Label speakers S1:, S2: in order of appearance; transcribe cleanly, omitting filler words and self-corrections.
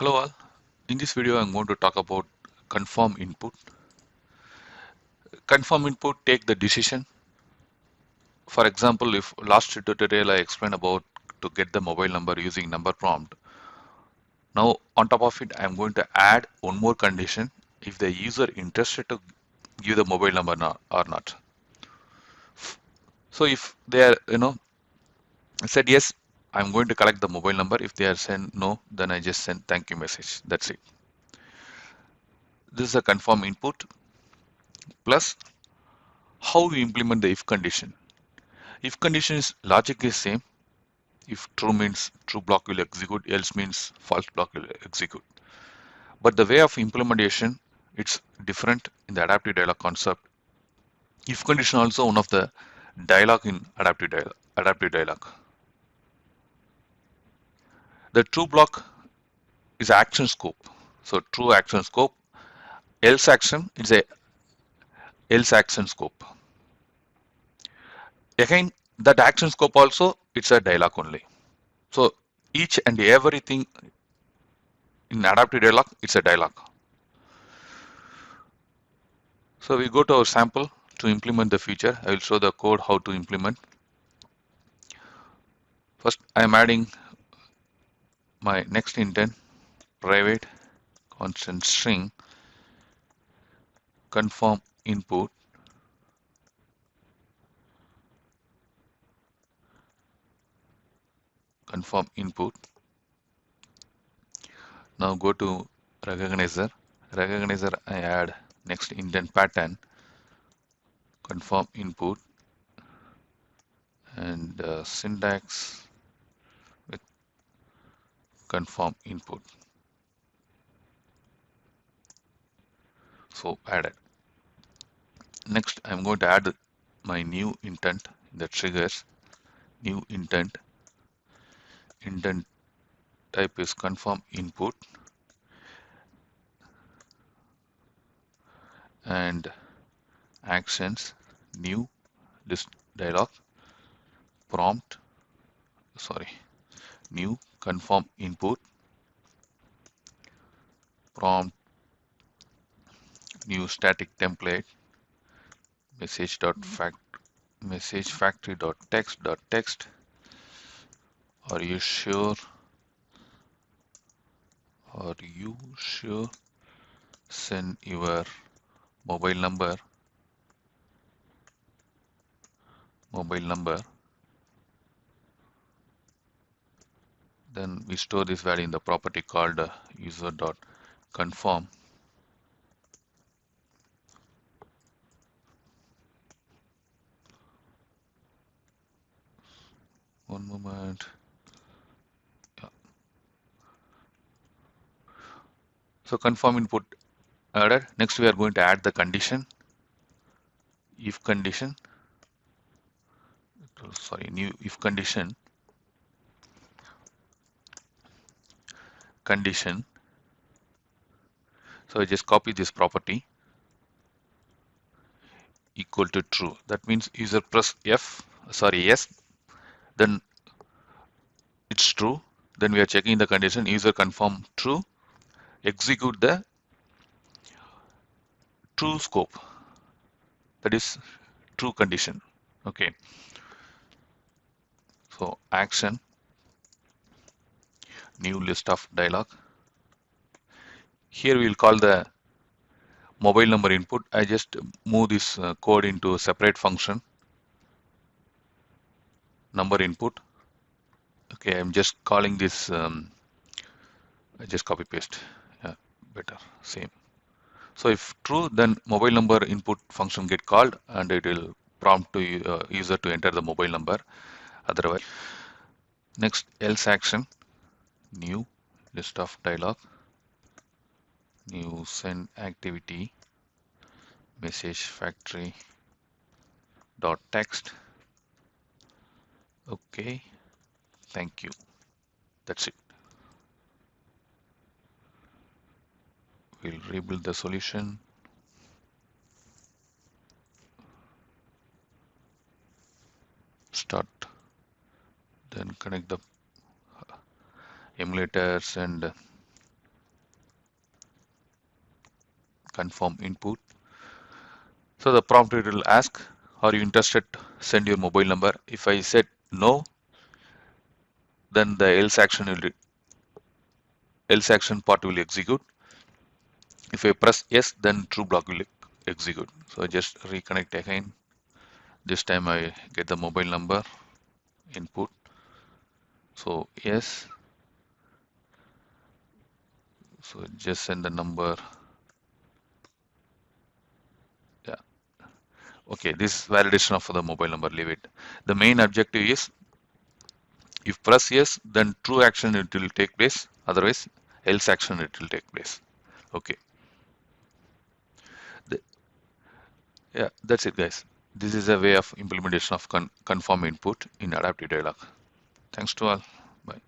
S1: Hello all. In this video, I'm going to talk about confirm input. Confirm input take the decision. For example, if last tutorial I explained about to get the mobile number using number prompt. Now on top of it, I'm going to add one more condition if the user interested to give the mobile number or not. So if they are, said yes, I'm going to collect the mobile number. If they are saying no, then I just send thank you message. That's it. This is a confirm input plus how we implement the if condition. If condition is logic is same. If true means true block will execute, else means false block will execute. But the way of implementation, it's different in the adaptive dialog concept. If condition also one of the dialog in adaptive dialog. The true block is action scope. So true action scope, else action is a else action scope. Again, that action scope also it's a dialog only. So each and everything in adaptive dialog, it's a dialog. So we go to our sample to implement the feature. I will show the code how to implement. First, I am adding my next intent private constant string confirm input confirm input. Now go to recognizer. Recognizer I add next intent pattern confirm input and syntax with confirm input. So added. Next, I'm going to add my new intent in the triggers. New intent type is confirm input and actions new list dialog prompt new confirm input prompt new static template message factory dot text. Are you sure send your mobile number then we store this value in the property called user dot confirm. One moment. Yeah. So confirm input added. Next we are going to add the condition. If condition. New if condition. So I just copy this property equal to true. That means user press yes, then it's true. Then we are checking the condition user confirm true. Execute the true scope. That is true condition. Okay. So action new list of dialog. Here we will call the mobile number input. I just move this code into a separate function. Number input. Okay, I'm just calling this. I just copy paste. Yeah, better same. So if true, then mobile number input function get called and it will prompt to user to enter the mobile number. Otherwise, next else action new list of dialog new send activity message factory dot text. Okay, thank you. That's it. We'll rebuild the solution. Start, then connect the emulators and confirm input. So the prompt it will ask, are you interested? Send your mobile number. If I said no, then the else action part will execute. If I press yes, then true block will execute. So I just reconnect again. This time I get the mobile number input. So yes. So just send the number. Yeah. Okay. This is validation of the mobile number. Leave it. The main objective is if press yes, then true action it will take place. Otherwise, else action it will take place. Okay. The, yeah, that's it, guys. This is a way of implementation of confirm input in adaptive dialog. Thanks to all. Bye.